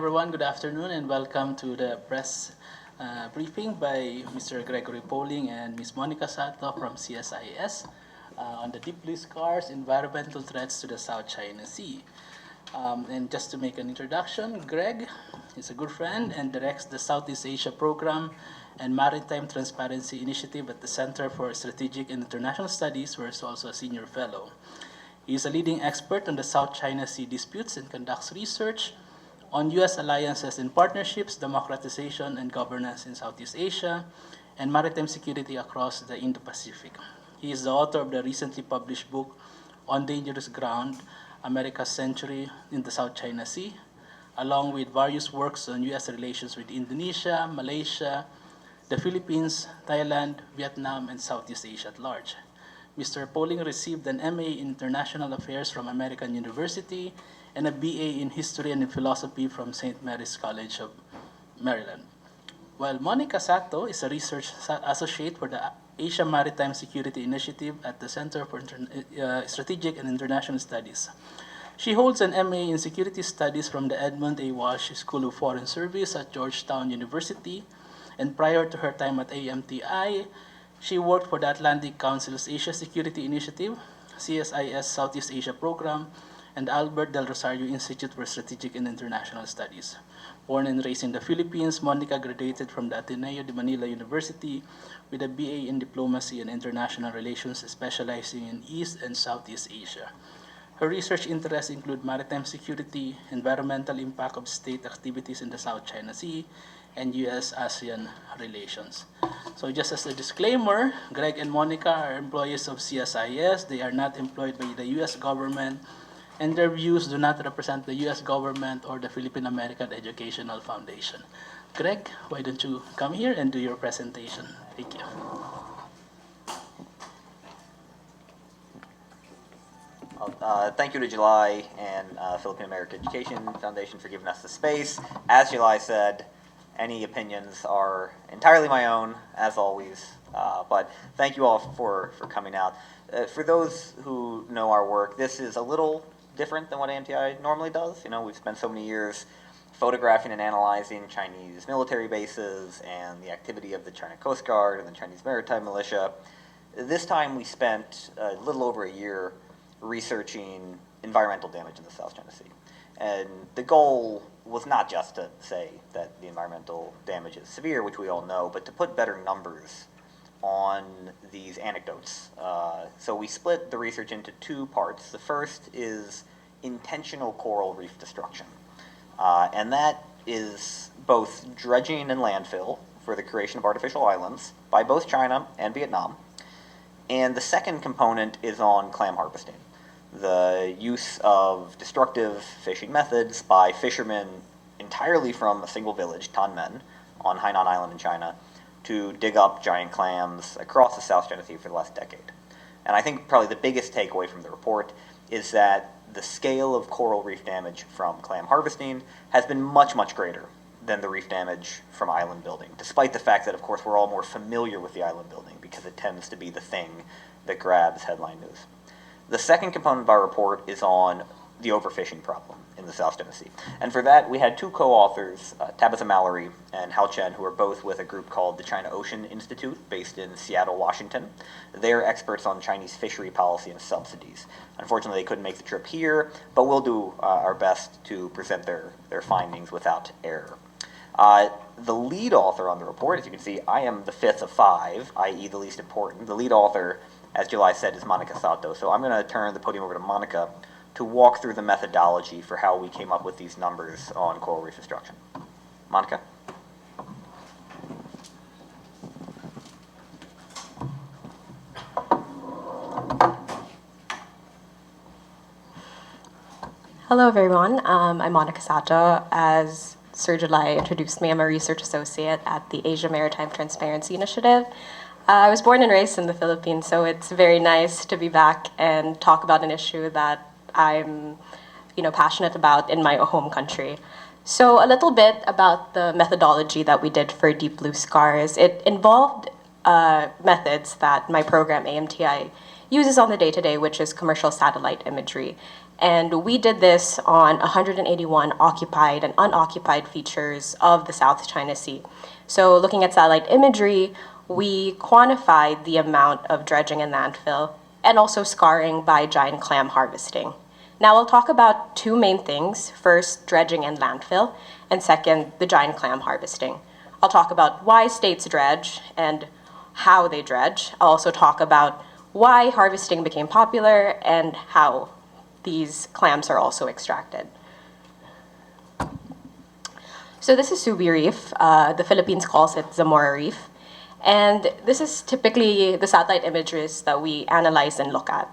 Everyone, good afternoon and welcome to the press briefing by Mr. Gregory Poling and Ms. Monica Sato from CSIS on the deep blue scars, environmental threats to the South China Sea. And just to make an introduction, Greg is a good friend and directs the Southeast Asia Program and Maritime Transparency Initiative at the Center for Strategic and International Studies, where he's also a senior fellow. He is a leading expert on the South China Sea disputes and conducts research on U.S. alliances and partnerships, democratization and governance in Southeast Asia, and maritime security across the Indo-Pacific. He is the author of the recently published book, On Dangerous Ground, America's Century in the South China Sea, along with various works on U.S. relations with Indonesia, Malaysia, the Philippines, Thailand, Vietnam, and Southeast Asia at large. Mr. Poling received an MA in International Affairs from American University and a BA in History and in Philosophy from St. Mary's College of Maryland. While Monica Sato is a research associate for the Asia Maritime Security Initiative at the Center for Strategic and International Studies. She holds an MA in Security Studies from the Edmund A. Walsh School of Foreign Service at Georgetown University, and prior to her time at AMTI, she worked for the Atlantic Council's Asia Security Initiative, CSIS Southeast Asia Program, and Albert Del Rosario Institute for Strategic and International Studies. Born and raised in the Philippines, Monica graduated from the Ateneo de Manila University with a BA in Diplomacy and International Relations, specializing in East and Southeast Asia. Her research interests include maritime security, environmental impact of state activities in the South China Sea, and U.S.-ASEAN relations. So just as a disclaimer, Greg and Monica are employees of CSIS. They are not employed by the U.S. government, and their views do not represent the U.S. government or the Philippine American Educational Foundation. Greg, why don't you come here and do your presentation? Thank you. Thank you to July and Philippine American Education Foundation for giving us the space. As July said, any opinions are entirely my own, as always, but thank you all for coming out. For those who know our work, this is a little different than what AMTI normally does. You know, we've spent so many years photographing and analyzing Chinese military bases and the activity of the China Coast Guard and the Chinese Maritime Militia. This time we spent a little over a year researching environmental damage in the South China Sea. And the goal was not just to say that the environmental damage is severe, which we all know, but to put better numbers on these anecdotes. So we split the research into two parts. The first is intentional coral reef destruction. And that is both dredging and landfill for the creation of artificial islands by both China and Vietnam. And the second component is on clam harvesting, the use of destructive fishing methods by fishermen entirely from a single village, Tanmen, on Hainan Island in China, to dig up giant clams across the South China Sea for the last decade. And I think probably the biggest takeaway from the report is that the scale of coral reef damage from clam harvesting has been much, much greater than the reef damage from island building, despite the fact that, of course, we're all more familiar with the island building because it tends to be the thing that grabs headline news. The second component of our report is on the overfishing problem in the South China Sea. And for that, we had two co-authors, Tabitha Mallory and Hao Chen, who are both with a group called the China Ocean Institute, based in Seattle, Washington. They're experts on Chinese fishery policy and subsidies. Unfortunately, they couldn't make the trip here, but we'll do our best to present their findings without error. The lead author on the report, as you can see, I am the fifth of five, i.e. the least important. The lead author, as July said, is Monica Sato. So I'm going to turn the podium over to Monica to walk through the methodology for how we came up with these numbers on coral reef destruction. Monica? Hello, everyone. I'm Monica Sato. As Sir July introduced me, I'm a research associate at the Asia Maritime Transparency Initiative. I was born and raised in the Philippines, so it's very nice to be back and talk about an issue that I'm, passionate about in my home country. So a little bit about the methodology that we did for Deep Blue Scars. It involved methods that my program, AMTI, uses on the day-to-day, which is commercial satellite imagery. And we did this on 181 occupied and unoccupied features of the South China Sea. So looking at satellite imagery, we quantified the amount of dredging and landfill and also scarring by giant clam harvesting. Now I'll talk about two main things. First, dredging and landfill, and second, the giant clam harvesting. I'll talk about why states dredge and how they dredge. I'll also talk about why harvesting became popular and how these clams are also extracted. So this is Subi Reef. The Philippines calls it Zamora Reef. And this is typically the satellite images that we analyze and look at.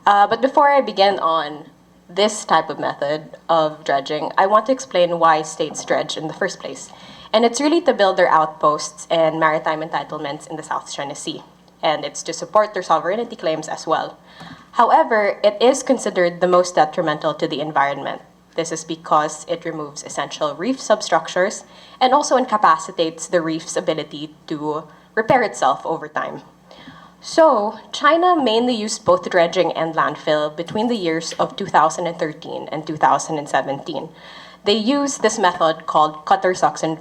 But before I begin on this type of method of dredging, I want to explain why states dredge in the first place. And it's really to build their outposts and maritime entitlements in the South China Sea. And it's to support their sovereignty claims as well. However, it is considered the most detrimental to the environment. This is because it removes essential reef substructures and also incapacitates the reef's ability to repair itself over time. So, China mainly used both dredging and landfill between the years of 2013 and 2017. They used this method called cutter suction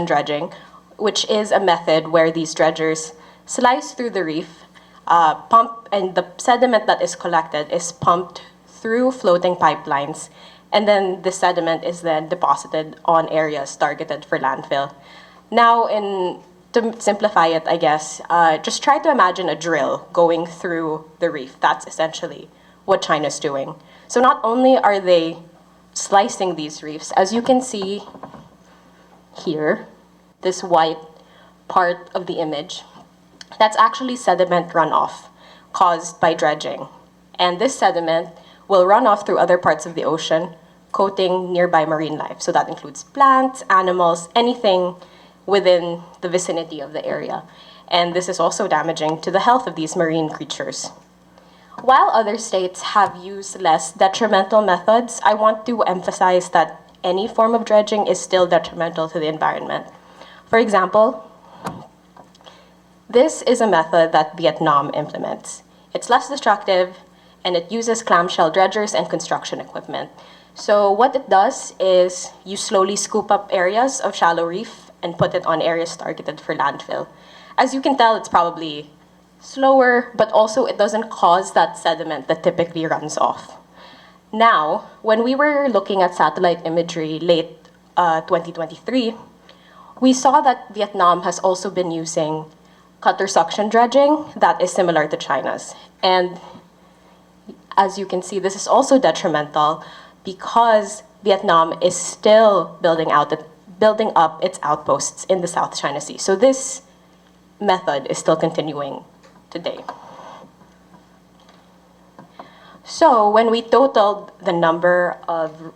dredging, which is a method where these dredgers slice through the reef, and the sediment that is collected is pumped through floating pipelines, and then the sediment is then deposited on areas targeted for landfill. Now, to simplify it, I guess, just try to imagine a drill going through the reef. That's essentially what China's doing. So not only are they slicing these reefs, as you can see here, this white part of the image, that's actually sediment runoff caused by dredging. And this sediment will run off through other parts of the ocean, coating nearby marine life. So that includes plants, animals, anything within the vicinity of the area. And this is also damaging to the health of these marine creatures. While other states have used less detrimental methods, I want to emphasize that any form of dredging is still detrimental to the environment. For example, this is a method that Vietnam implements. It's less destructive, and it uses clamshell dredgers and construction equipment. So what it does is you slowly scoop up areas of shallow reef and put it on areas targeted for landfill. As you can tell, it's probably slower, but also it doesn't cause that sediment that typically runs off. Now, when we were looking at satellite imagery late 2023, we saw that Vietnam has also been using cutter suction dredging that is similar to China's. And as you can see, this is also detrimental because Vietnam is still building up its outposts in the South China Sea. So this method is still continuing today. So when we totaled the number of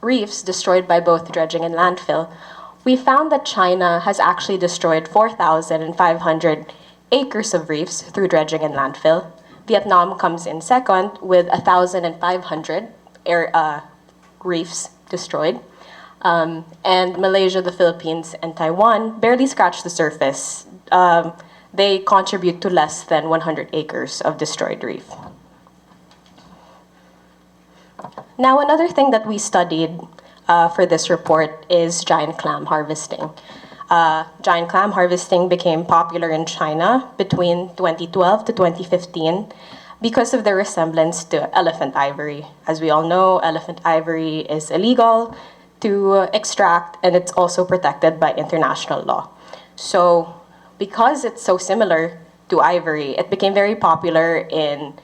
reefs destroyed by both dredging and landfill, we found that China has actually destroyed 4,500 acres of reefs through dredging and landfill. Vietnam comes in second with 1,500 reefs destroyed. And Malaysia, the Philippines, and Taiwan barely scratch the surface. They contribute to less than 100 acres of destroyed reef. Now, another thing that we studied for this report is giant clam harvesting. Giant clam harvesting became popular in China between 2012 to 2015 because of their resemblance to elephant ivory. As we all know, elephant ivory is illegal to extract, and it's also protected by international law. So because it's so similar to ivory, it became very popular in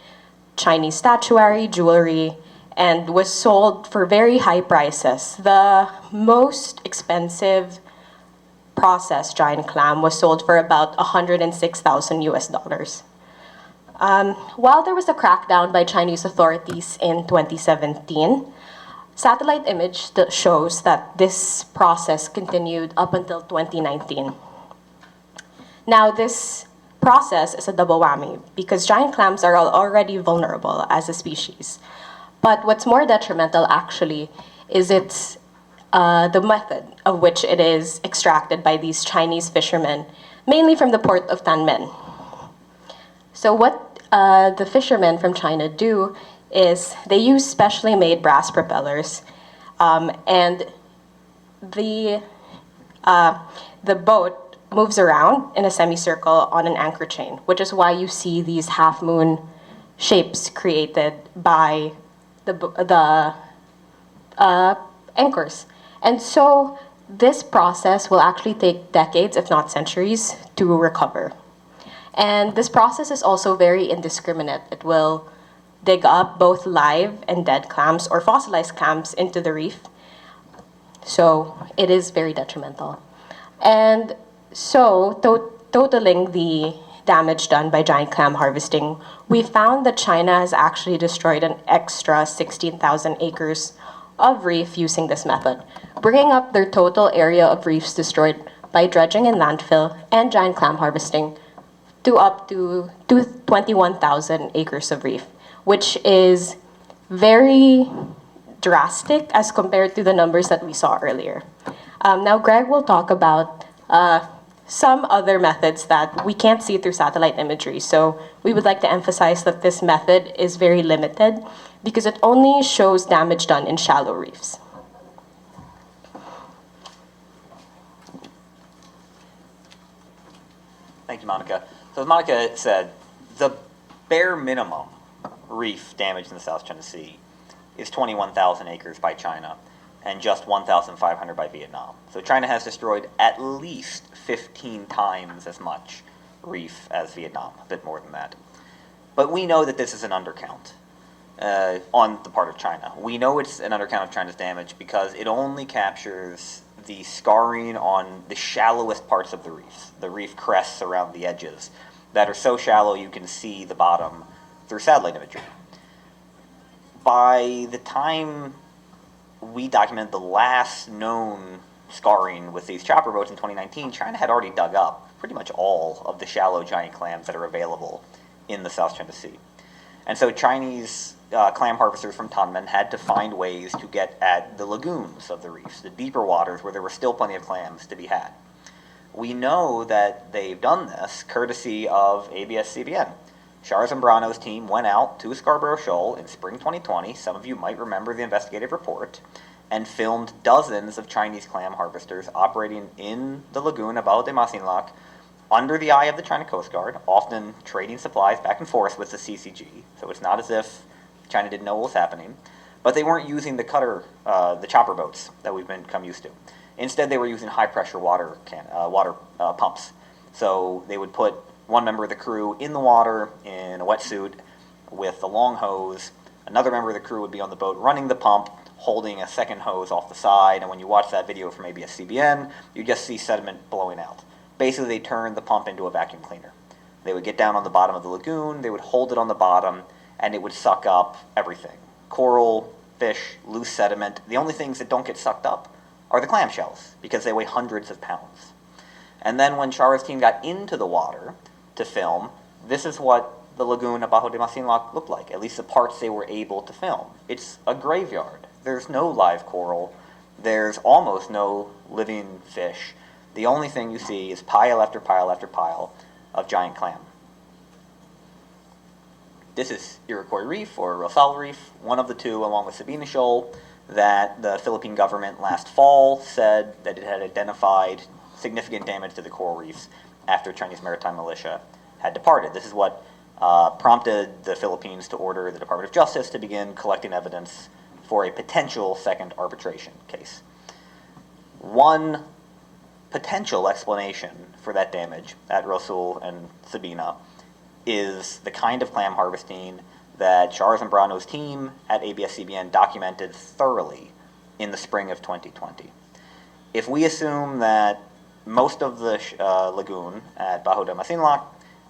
Chinese statuary, jewelry, and was sold for very high prices. The most expensive processed giant clam was sold for about 106,000 US dollars. While there was a crackdown by Chinese authorities in 2017, satellite image shows that this process continued up until 2019. Now, this process is a double whammy because giant clams are already vulnerable as a species. But what's more detrimental, actually, is the method of which it is extracted by these Chinese fishermen, mainly from the port of Tianmen. So what the fishermen from China do is they use specially made brass propellers, and the boat moves around in a semicircle on an anchor chain, which is why you see these half moon shapes created by the anchors. And so this process will actually take decades, if not centuries, to recover. And this process is also very indiscriminate. It will dig up both live and dead clams or fossilized clams into the reef. So it is very detrimental. And so, totaling the damage done by giant clam harvesting, we found that China has actually destroyed an extra 16,000 acres of reef using this method, bringing up their total area of reefs destroyed by dredging and landfill and giant clam harvesting to up to 21,000 acres of reef, which is very drastic as compared to the numbers that we saw earlier. Now, Greg will talk about some other methods that we can't see through satellite imagery. So we would like to emphasize that this method is very limited because it only shows damage done in shallow reefs. Thank you, Monica. So as Monica said, the bare minimum reef damage in the South China Sea is 21,000 acres by China and just 1,500 by Vietnam. So China has destroyed at least 15 times as much reef as Vietnam, a bit more than that. But we know that this is an undercount on the part of China. We know it's an undercount of China's damage because it only captures the scarring on the shallowest parts of the reef crests around the edges that are so shallow you can see the bottom through satellite imagery. By the time we documented the last known scarring with these chopper boats in 2019, China had already dug up pretty much all of the shallow giant clams that are available in the South China Sea. And so Chinese clam harvesters from Tunmen had to find ways to get at the lagoons of the reefs, the deeper waters where there were still plenty of clams to be had. We know that they've done this courtesy of ABS-CBN. Shar Zambrano's team went out to Scarborough Shoal in spring 2020, some of you might remember the investigative report, and filmed dozens of Chinese clam harvesters operating in the lagoon of Bajo de Masinloc under the eye of the China Coast Guard, often trading supplies back and forth with the CCG, so it's not as if China didn't know what was happening, but they weren't using the chopper boats that we've become used to. Instead, they were using high-pressure water pumps. So they would put one member of the crew in the water in a wetsuit with a long hose. Another member of the crew would be on the boat running the pump, holding a second hose off the side, and when you watch that video from ABS-CBN, you just see sediment blowing out. Basically, they turned the pump into a vacuum cleaner. They would get down on the bottom of the lagoon, they would hold it on the bottom, and it would suck up everything. Coral, fish, loose sediment. The only things that don't get sucked up are the clamshells, because they weigh hundreds of pounds. And then when Char's team got into the water to film, this is what the lagoon of Bajo de Masinloc looked like, at least the parts they were able to film. It's a graveyard. There's no live coral. There's almost no living fish. The only thing you see is pile after pile after pile of giant clam. This is Iroquois Reef or Rosal Reef, one of the two along with Sabina Shoal that the Philippine government last fall said that it had identified significant damage to the coral reefs after Chinese maritime militia had departed. This is what prompted the Philippines to order the Department of Justice to begin collecting evidence for a potential second arbitration case. One potential explanation for that damage at Rosul and Sabina is the kind of clam harvesting that Char Zambrano's team at ABS-CBN documented thoroughly in the spring of 2020. If we assume that most of the lagoon at Bajo de Masinloc,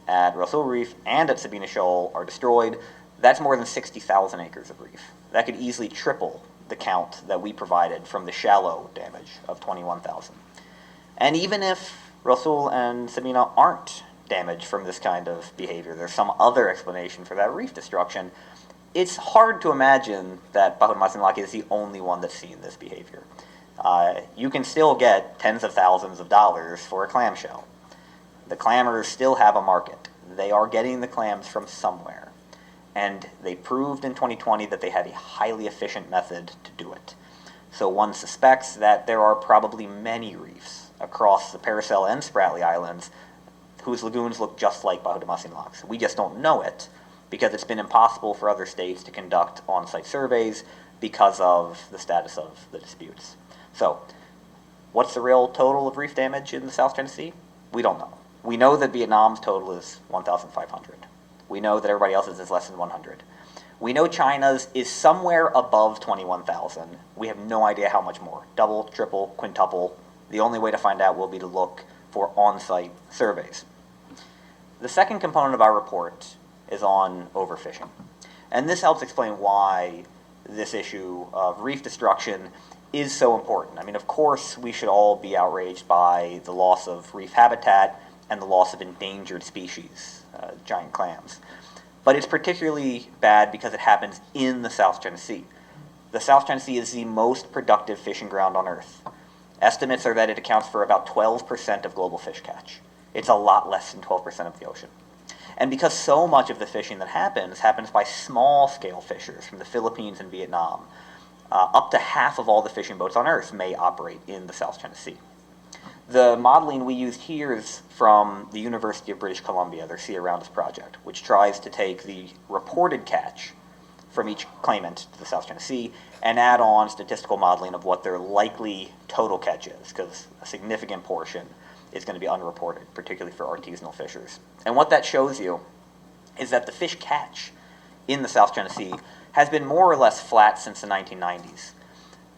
at Rosul Reef, and at Sabina Shoal are destroyed, that's more than 60,000 acres of reef. That could easily triple the count that we provided from the shallow damage of 21,000. And even if Rosul and Sabina aren't damaged from this kind of behavior, there's some other explanation for that reef destruction, it's hard to imagine that Bajo de Masinloc is the only one that's seen this behavior. You can still get tens of thousands of dollars for a clamshell. The clammers still have a market. They are getting the clams from somewhere. and they proved in 2020 that they had a highly efficient method to do it. So one suspects that there are probably many reefs across the Paracel and Spratly Islands whose lagoons look just like Bahudamasin locks. We just don't know it because it's been impossible for other states to conduct on-site surveys because of the status of the disputes. So, what's the real total of reef damage in the South China Sea? We don't know. We know that Vietnam's total is 1,500. We know that everybody else's is less than 100. We know China's is somewhere above 21,000. We have no idea how much more. Double, triple, quintuple. The only way to find out will be to look for on-site surveys. The second component of our report is on overfishing. And this helps explain why this issue of reef destruction is so important. I mean, of course, we should all be outraged by the loss of reef habitat and the loss of endangered species, giant clams. But it's particularly bad because it happens in the South China Sea. The South China Sea is the most productive fishing ground on Earth. Estimates are that it accounts for about 12% of global fish catch. It's a lot less than 12% of the ocean. And because so much of the fishing that happens by small-scale fishers from the Philippines and Vietnam, up to half of all the fishing boats on Earth may operate in the South China Sea. The modeling we used here is from the University of British Columbia, their Sea Around Us project, which tries to take the reported catch from each claimant to the South China Sea and add on statistical modeling of what their likely total catch is, because a significant portion is going to be unreported, particularly for artisanal fishers. And what that shows you is that the fish catch in the South China Sea has been more or less flat since the 1990s.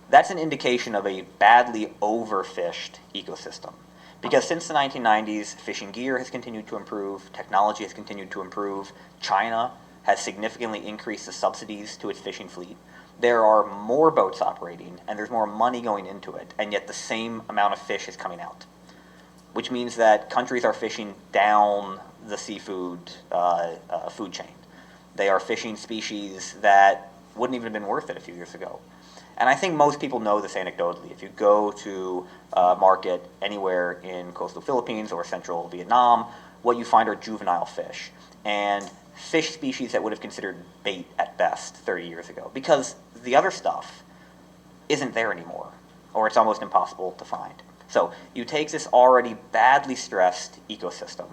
That's an indication of a badly overfished ecosystem. Because since the 1990s, fishing gear has continued to improve, technology has continued to improve, China has significantly increased the subsidies to its fishing fleet. There are more boats operating, and there's more money going into it, and yet the same amount of fish is coming out. Which means that countries are fishing down the seafood food chain. They are fishing species that wouldn't even have been worth it a few years ago. And I think most people know this anecdotally. If you go to a market anywhere in coastal Philippines or central Vietnam, what you find are juvenile fish and fish species that would have considered bait at best 30 years ago, because the other stuff isn't there anymore, or it's almost impossible to find. So you take this already badly stressed ecosystem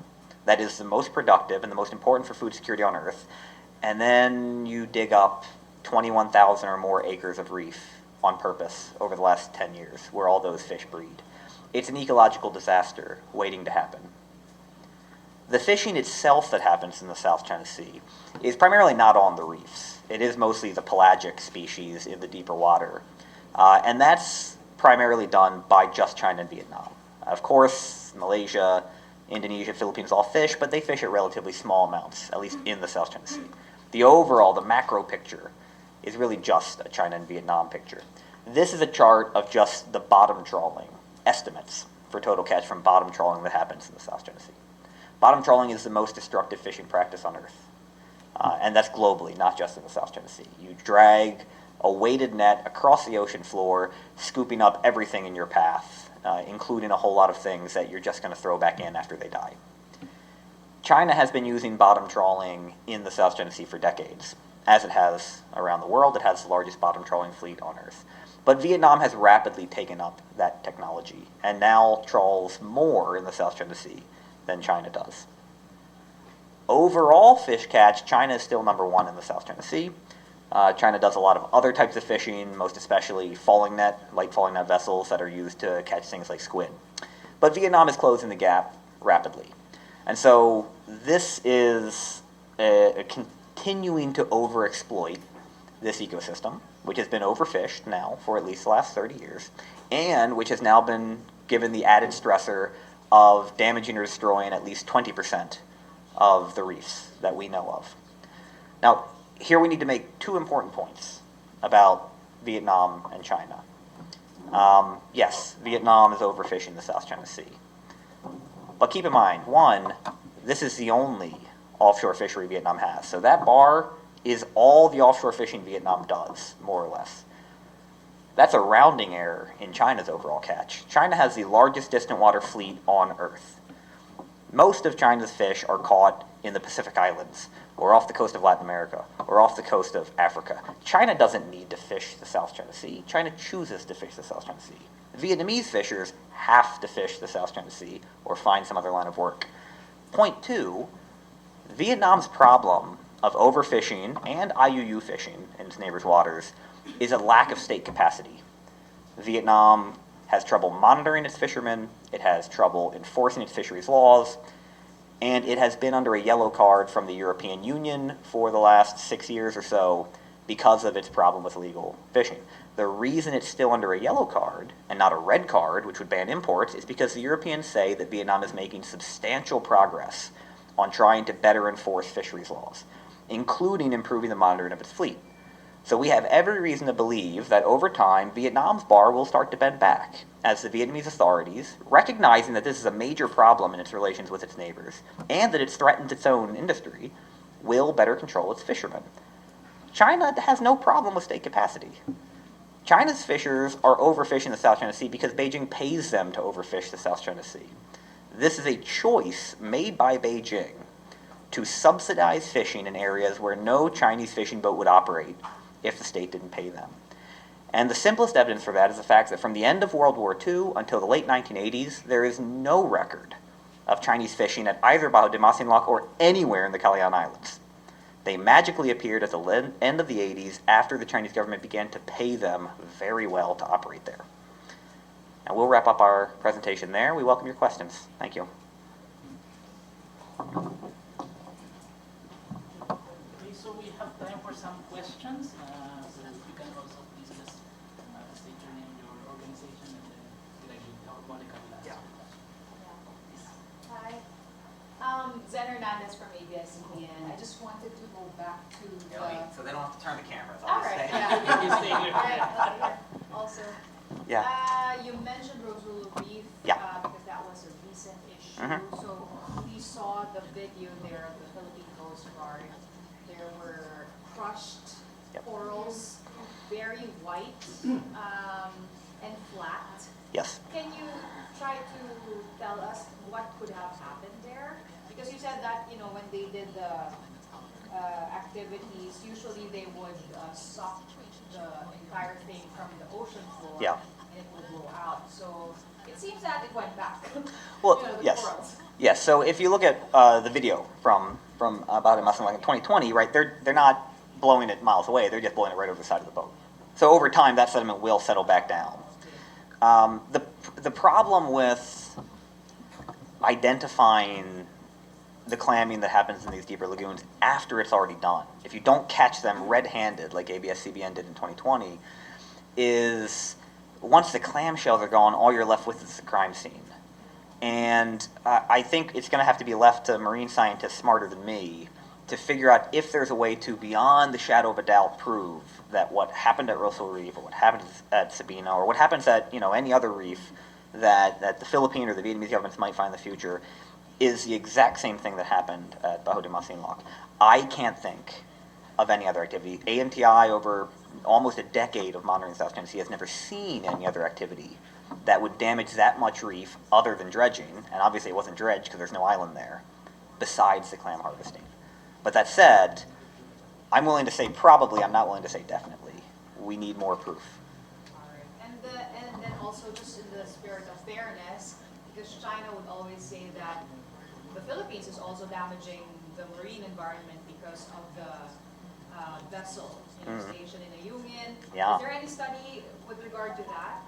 that is the most productive and the most important for food security on Earth, and then you dig up 21,000 or more acres of reef on purpose over the last 10 years where all those fish breed. It's an ecological disaster waiting to happen. The fishing itself that happens in the South China Sea is primarily not on the reefs. It is mostly the pelagic species in the deeper water. And that's primarily done by just China and Vietnam. Of course, Malaysia, Indonesia, Philippines all fish, but they fish at relatively small amounts, at least in the South China Sea. The overall, the macro picture, is really just a China and Vietnam picture. This is a chart of just the bottom trawling estimates for total catch from bottom trawling that happens in the South China Sea. Bottom trawling is the most destructive fishing practice on Earth. And that's globally, not just in the South China Sea. You drag a weighted net across the ocean floor, scooping up everything in your path, including a whole lot of things that you're just going to throw back in after they die. China has been using bottom trawling in the South China Sea for decades. As it has around the world, it has the largest bottom trawling fleet on Earth. But Vietnam has rapidly taken up that technology and now trawls more in the South China Sea than China does. Overall fish catch, China is still number one in the South China Sea. China does a lot of other types of fishing, most especially falling net, light falling net vessels that are used to catch things like squid. But Vietnam is closing the gap rapidly. And so this is continuing to overexploit this ecosystem, which has been overfished now for at least the last 30 years, and which has now been given the added stressor of damaging or destroying at least 20% of the reefs that we know of. Now, here we need to make two important points about Vietnam and China. Yes, Vietnam is overfishing the South China Sea. But keep in mind, one, this is the only offshore fishery Vietnam has. So that bar is all the offshore fishing Vietnam does, more or less. That's a rounding error in China's overall catch. China has the largest distant water fleet on Earth. Most of China's fish are caught in the Pacific Islands, or off the coast of Latin America, or off the coast of Africa. China doesn't need to fish the South China Sea. China chooses to fish the South China Sea. Vietnamese fishers have to fish the South China Sea or find some other line of work. Point two, Vietnam's problem of overfishing and IUU fishing in its neighbors' waters is a lack of state capacity. Vietnam has trouble monitoring its fishermen, it has trouble enforcing its fisheries laws, and it has been under a yellow card from the European Union for the last 6 years or so because of its problem with illegal fishing. The reason it's still under a yellow card and not a red card, which would ban imports, is because the Europeans say that Vietnam is making substantial progress on trying to better enforce fisheries laws, including improving the monitoring of its fleet. So we have every reason to believe that over time, Vietnam's bar will start to bend back as the Vietnamese authorities, recognizing that this is a major problem in its relations with its neighbors and that it threatens its own industry, will better control its fishermen. China has no problem with state capacity. China's fishers are overfishing the South China Sea because Beijing pays them to overfish the South China Sea. This is a choice made by Beijing to subsidize fishing in areas where no Chinese fishing boat would operate if the state didn't pay them. And the simplest evidence for that is the fact that from the end of World War II until the late 1980s, there is no record of Chinese fishing at either Bajo de Masin Lock or anywhere in the Calayan Islands. They magically appeared at the end of the 80s after the Chinese government began to pay them very well to operate there. Now we'll wrap up our presentation there. We welcome your questions. Thank you. Okay, so we have time for some questions. So you can also please just state your name, your organization, and then Monica will ask. Hi. Zen Hernandez from ABS-CBN. I just wanted to go back to the... So they don't have to turn the cameras. All right, You stay here. yeah. Also, Yeah. you mentioned Rosulu Reef Yeah. because that was a recent issue. Mhm. So we saw the video there of the Philippine Coast Guard. There were crushed Yep. corals, very white and flat. Yes. Can you try to tell us what could have happened there? Because you said that, you know, when they did the activities, usually they would suck the entire thing from the ocean floor Yeah. and it would blow out. So it seems that it went back. Well, You know, the yes. corals. Yes, so if you look at the video from about a month like in 2020, right, they're not blowing it miles away, they're just blowing it right over the side of the boat. So over time, that sediment will settle back down. The problem with identifying the clamming that happens in these deeper lagoons after it's already done, if you don't catch them red-handed like ABS-CBN did in 2020, is once the clamshells are gone, all you're left with is the crime scene. And I think it's going to have to be left to marine scientists smarter than me to figure out if there's a way to, beyond the shadow of a doubt, prove that what happened at Rosal Reef or what happened at Sabina or what happens at any other reef that the Philippine or the Vietnamese governments might find in the future is the exact same thing that happened at Bajo de Masin Lock. I can't think of any other activity. AMTI, over almost a decade of monitoring the South China Sea, has never seen any other activity that would damage that much reef other than dredging, and obviously it wasn't dredged because there's no island there, besides the clam harvesting. But that said, I'm willing to say probably, I'm not willing to say definitely. We need more proof. All right. And then also just in the spirit of fairness, because China would always say that the Philippines is also damaging the marine environment because of the vessel stationed in the Union. Yeah. Is there any study with regard to that?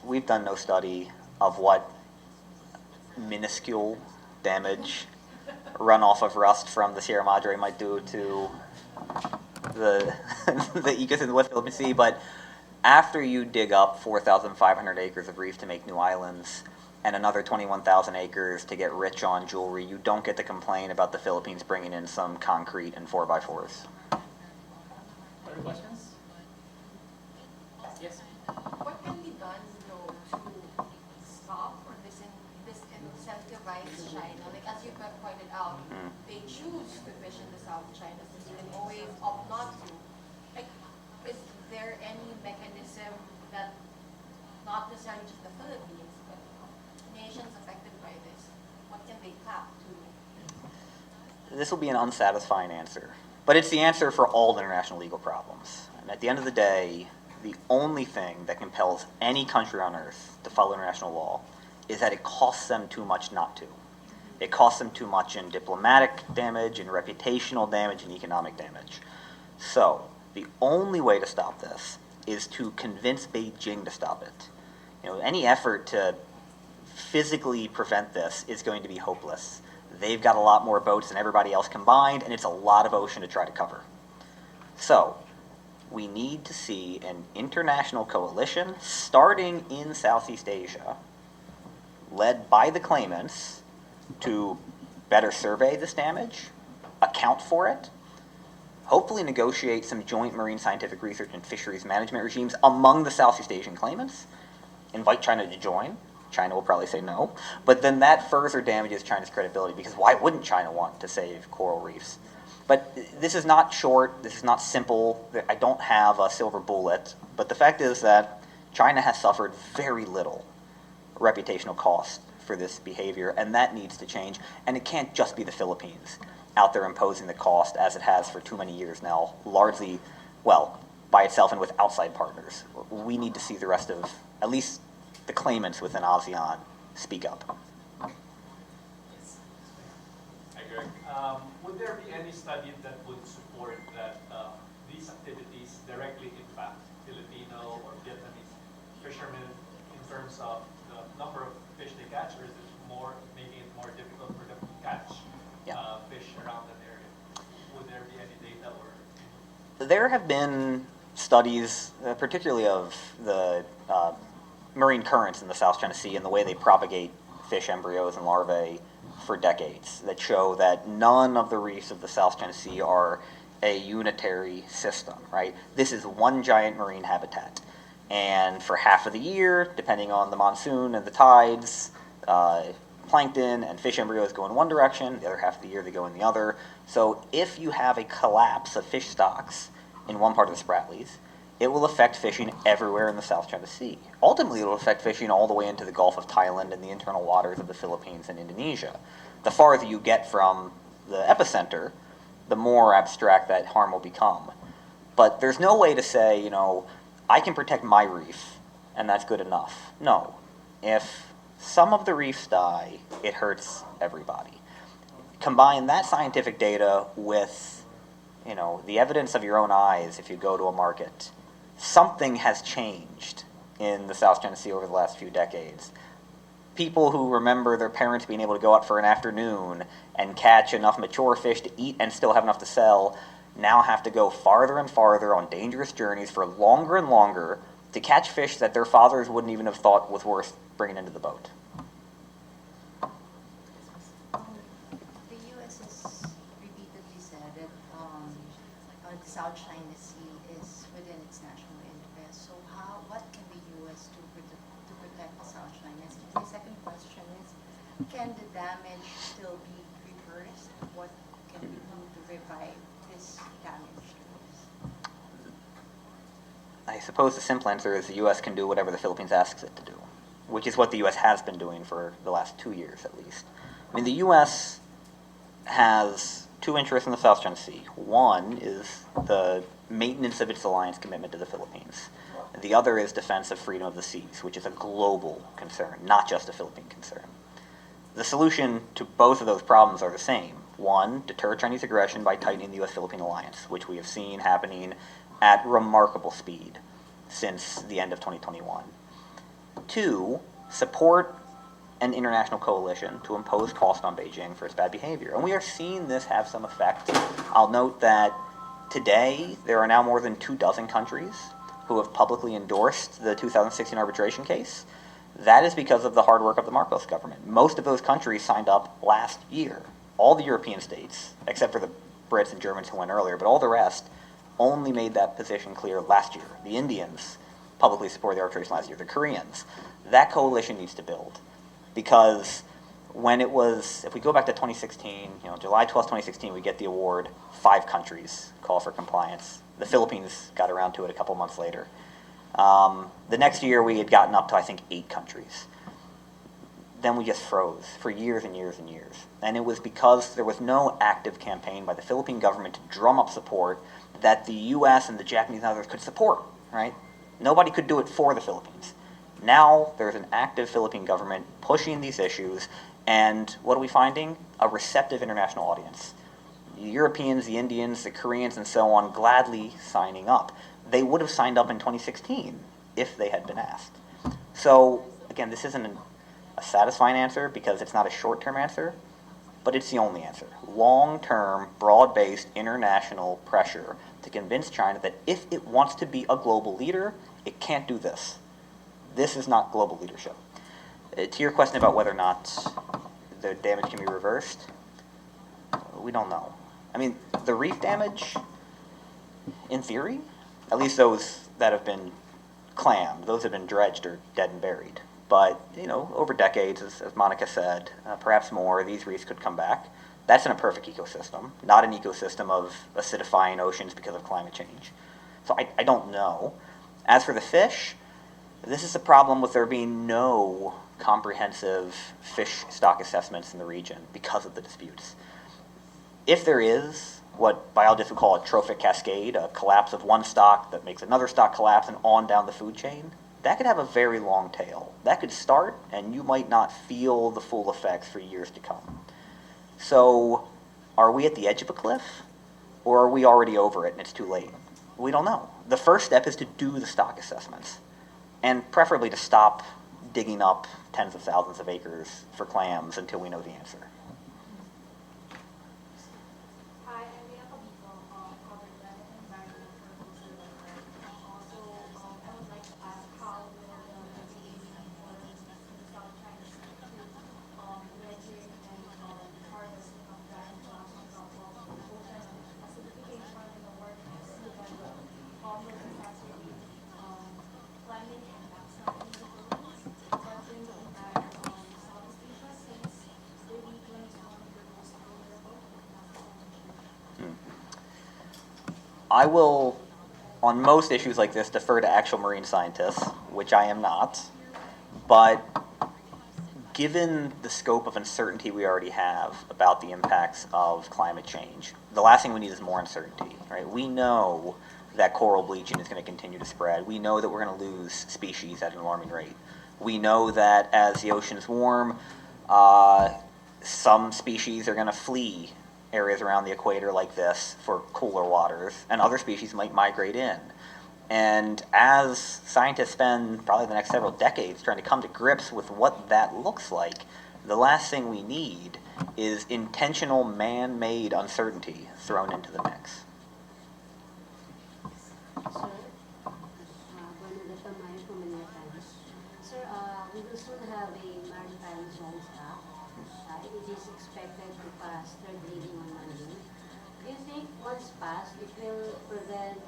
We've done no study of what minuscule damage runoff of rust from the Sierra Madre might do to the the ecosystem of the West Philippine Sea, but after you dig up 4,500 acres of reef to make new islands and another 21,000 acres to get rich on jewelry, you don't get to complain about the Philippines bringing in some concrete and 4x4s. Other questions? Yes. What can be done, though, to stop or disincentivize China? Like, as you have pointed out, they choose to fish in the South China Sea and always opt not to. Like, is there any mechanism that, not necessarily just the Philippines, but nations affected by this, what can they tap to this will be an unsatisfying answer, but it's the answer for all international legal problems. And at the end of the day, the only thing that compels any country on earth to follow international law is that it costs them too much not to. It costs them too much in diplomatic damage, in reputational damage, and economic damage. So, the only way to stop this is to convince Beijing to stop it. Any effort to physically prevent this is going to be hopeless. They've got a lot more boats than everybody else combined, and it's a lot of ocean to try to cover. So, we need to see an international coalition starting in Southeast Asia, led by the claimants, to better survey this damage, account for it, hopefully negotiate some joint marine scientific research and fisheries management regimes among the Southeast Asian claimants, invite China to join. China will probably say no, but then that further damages China's credibility, because why wouldn't China want to save coral reefs? But this is not short, this is not simple, I don't have a silver bullet, but the fact is that China has suffered very little reputational cost for this behavior, and that needs to change, and it can't just be the Philippines out there imposing the cost as it has for too many years now, largely, well, by itself and with outside partners. We need to see the rest of, at least the claimants within ASEAN, speak up. Hi, Greg. Would there be any study that would support that these activities directly impact Filipino or Vietnamese fishermen in terms of the number of fish they catch, or is it more making it more difficult for them to catch fish around that area? Would there be any data or? There have been studies, particularly of the marine currents in the South China Sea and the way they propagate fish embryos and larvae for decades, that show that none of the reefs of the South China Sea are a unitary system, right? This is one giant marine habitat. And for half of the year, depending on the monsoon and the tides, plankton and fish embryos go in one direction, the other half of the year they go in the other. So if you have a collapse of fish stocks in one part of the Spratlys, it will affect fishing everywhere in the South China Sea. Ultimately, it will affect fishing all the way into the Gulf of Thailand and the internal waters of the Philippines and Indonesia. The farther you get from the epicenter, the more abstract that harm will become. But there's no way to say, I can protect my reef, and that's good enough. No. If some of the reefs die, it hurts everybody. Combine that scientific data with, the evidence of your own eyes if you go to a market. Something has changed in the South China Sea over the last few decades. People who remember their parents being able to go out for an afternoon and catch enough mature fish to eat and still have enough to sell now have to go farther and farther on dangerous journeys for longer and longer to catch fish that their fathers wouldn't even have thought was worth bringing into the boat. The U.S. has repeatedly said that the South China Sea is within its national interest. So what can the U.S. do to protect the South China Sea? The second question is, can the damage still be reversed? What can we do to revive this damage? I suppose the simple answer is the U.S. can do whatever the Philippines asks it to do, which is what the U.S. has been doing for the last 2 years at least. I mean, the U.S. has two interests in the South China Sea. One is the maintenance of its alliance commitment to the Philippines. The other is defense of freedom of the seas, which is a global concern, not just a Philippine concern. The solution to both of those problems are the same. One, deter Chinese aggression by tightening the U.S.-Philippine alliance, which we have seen happening at remarkable speed since the end of 2021. Two, support an international coalition to impose cost on Beijing for its bad behavior. And we are seeing this have some effect. I'll note that today there are now more than 24 countries who have publicly endorsed the 2016 arbitration case. That is because of the hard work of the Marcos government. Most of those countries signed up last year. All the European states, except for the Brits and Germans who went earlier, but all the rest only made that position clear last year. The Indians publicly supported the arbitration last year. The Koreans. That coalition needs to build. Because when it was, if we go back to 2016, July 12th, 2016, we get the award, 5 countries call for compliance. The Philippines got around to it a couple months later. The next year, we had gotten up to, I think, 8 countries. then we just froze for years and years and years. And it was because there was no active campaign by the Philippine government to drum up support that the US and the Japanese and others could support, right? Nobody could do it for the Philippines. Now there's an active Philippine government pushing these issues, and what are we finding? A receptive international audience. The Europeans, the Indians, the Koreans, and so on gladly signing up. They would have signed up in 2016 if they had been asked. So again, this isn't a satisfying answer because it's not a short-term answer, but it's the only answer. Long-term, broad-based international pressure to convince China that if it wants to be a global leader, it can't do this. This is not global leadership. To your question about whether or not the damage can be reversed, we don't know. I mean, the reef damage, in theory, at least those that have been clammed, those have been dredged or dead and buried. But, over decades, as Monica said, perhaps more, these reefs could come back. That's in a perfect ecosystem, not an ecosystem of acidifying oceans because of climate change. So I don't know. As for the fish, this is a problem with there being no comprehensive fish stock assessments in the region because of the disputes. If there is what biologists would call a trophic cascade, a collapse of one stock that makes another stock collapse and on down the food chain, that could have a very long tail. That could start, and you might not feel the full effects for years to come. So, are we at the edge of a cliff, or are we already over it and it's too late? We don't know. The first step is to do the stock assessments, and preferably to stop digging up tens of thousands of acres for clams until we know the answer. Hi, I'm Leah Cabito, covered by environment for Conservator. Also, I would like to ask how will the PTA for the South China Sea to dredging and harvesting of biomass on top of ocean acidification in the work of sea level will exacerbate climate impacts not only in the Philippines, but in the entire Southeast Asia, since the region is one of the most vulnerable to climate change. I will, on most issues like this, defer to actual marine scientists, which I am not. But given the scope of uncertainty we already have about the impacts of climate change, the last thing we need is more uncertainty, right? We know that coral bleaching is going to continue to spread. We know that we're going to lose species at an alarming rate. We know that as the oceans warm, some species are going to flee areas around the equator like this for cooler waters, and other species might migrate in. And as scientists spend probably the next several decades trying to come to grips with what that looks like, the last thing we need is intentional man-made uncertainty thrown into the mix. Sir, Manila from Manila Times. Sir, we will soon have a maritime zones act. It is expected to pass third reading on Monday. Do you think once passed, it will prevent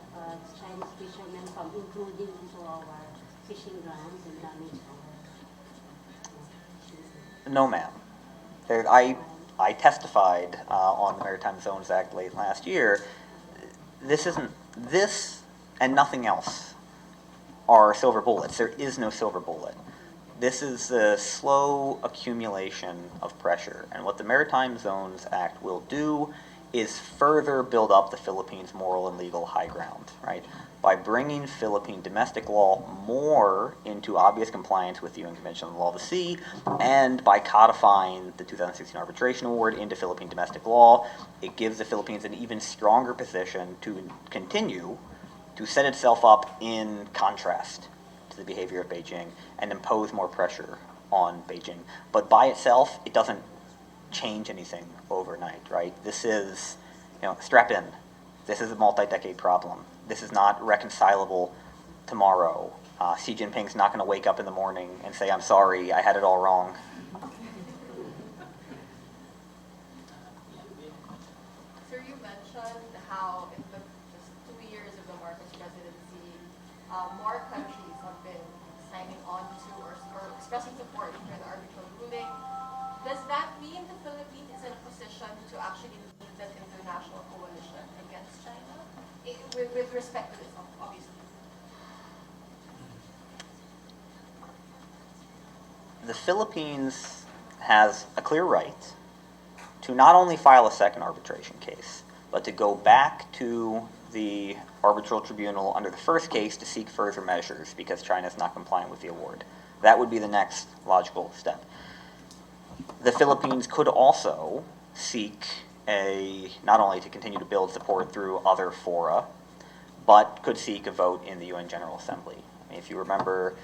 Chinese fishermen from intruding into our fishing grounds and damage our No, ma'am. I testified on the Maritime Zones Act late last year. This and nothing else are silver bullets. There is no silver bullet. This is the slow accumulation of pressure. And what the Maritime Zones Act will do is further build up the Philippines' moral and legal high ground, right? By bringing Philippine domestic law more into obvious compliance with the UN Convention on the Law of the Sea, and by codifying the 2016 arbitration award into Philippine domestic law, it gives the Philippines an even stronger position to continue to set itself up in contrast to the behavior of Beijing and impose more pressure on Beijing. But by itself, it doesn't change anything overnight, right? This is, strap in. This is a multi-decade problem. This is not reconcilable tomorrow. Xi Jinping's not going to wake up in the morning and say, I'm sorry, I had it all wrong. Sir, you mentioned how in the just 2 years of the Marcos presidency, more countries have been signing on to or expressing support for the arbitral ruling. Does that mean the Philippines is in a position to actually lead that international coalition against China? With respect to this, obviously. the Philippines has a clear right to not only file a second arbitration case, but to go back to the arbitral tribunal under the first case to seek further measures because China is not compliant with the award. That would be the next logical step. The Philippines could also seek not only to continue to build support through other fora, but could seek a vote in the UN General Assembly. I mean, if you remember,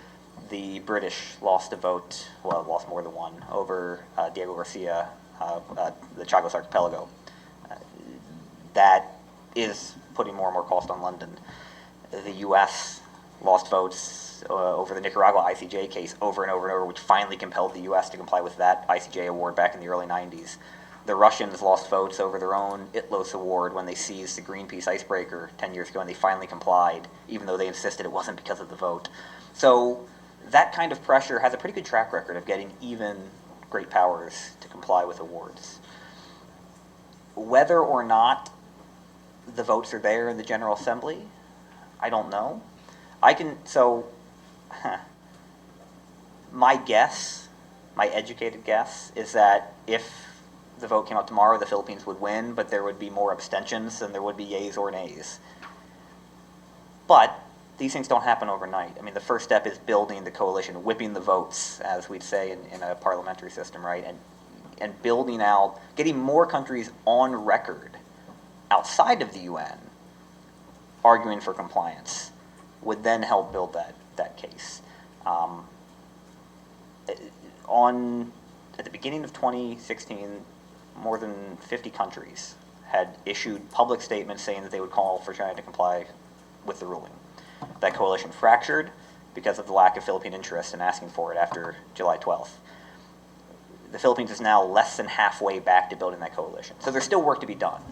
the British lost a vote, well, lost more than one, over Diego Garcia, the Chagos Archipelago. That is putting more and more cost on London. The U.S. lost votes over the Nicaragua ICJ case over and over and over, which finally compelled the U.S. to comply with that ICJ award back in the early 90s. The Russians lost votes over their own ITLOS award when they seized the Greenpeace icebreaker 10 years ago, and they finally complied, even though they insisted it wasn't because of the vote. So that kind of pressure has a pretty good track record of getting even great powers to comply with awards. Whether or not the votes are there in the General Assembly, I don't know. My guess, my educated guess, is that if the vote came out tomorrow, the Philippines would win, but there would be more abstentions than there would be yeas or nays. But these things don't happen overnight. I mean, the first step is building the coalition, whipping the votes, as we'd say in a parliamentary system, right? And building out, getting more countries on record outside of the UN arguing for compliance would then help build that case. At the beginning of 2016, more than 50 countries had issued public statements saying that they would call for China to comply with the ruling. That coalition fractured because of the lack of Philippine interest in asking for it after July 12th. The Philippines is now less than halfway back to building that coalition. So there's still work to be done.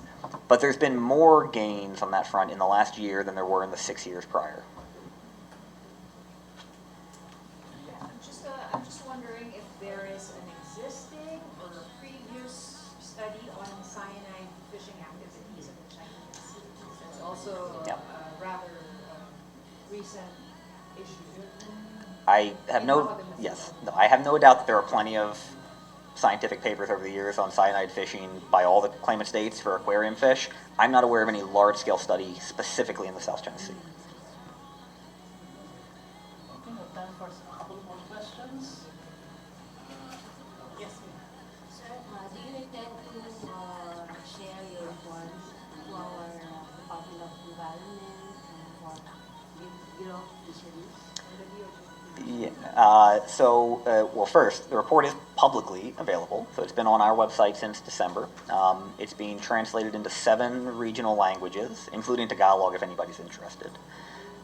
But there's been more gains on that front in the last year than there were in the 6 years prior. I'm just wondering if there is an existing or a previous study on cyanide fishing activities in the Chinese Sea. It's also Yep. a rather recent issue. I have no doubt that there are plenty of scientific papers over the years on cyanide fishing by all the claimant states for aquarium fish. I'm not aware of any large-scale study specifically in the South China Sea. Okay, we have time for a couple more questions. Yes, ma'am. Sir, do you intend to share your reports to our Department of Environment and for Bureau of Fisheries? Well, first, the report is publicly available, so it's been on our website since December. It's being translated into 7 regional languages, including Tagalog if anybody's interested.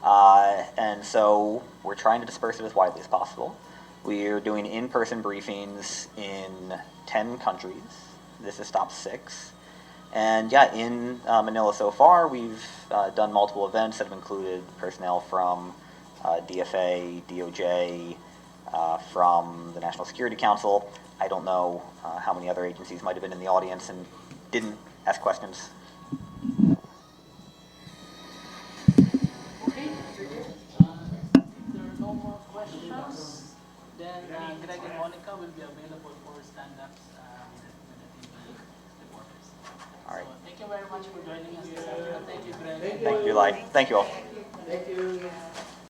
And so we're trying to disperse it as widely as possible. We're doing in-person briefings in 10 countries. This is stop 6. And yeah, in Manila so far, we've done multiple events that have included personnel from DFA, DOJ, from the National Security Council. I don't know how many other agencies might have been in the audience and didn't ask questions. Okay. If there are no more questions, then Greg and Monica will be available for stand-ups with the TV reporters. All right. So thank you very much for joining us this afternoon. Thank you, Greg. Thank you, Lai. Thank you all. Thank you.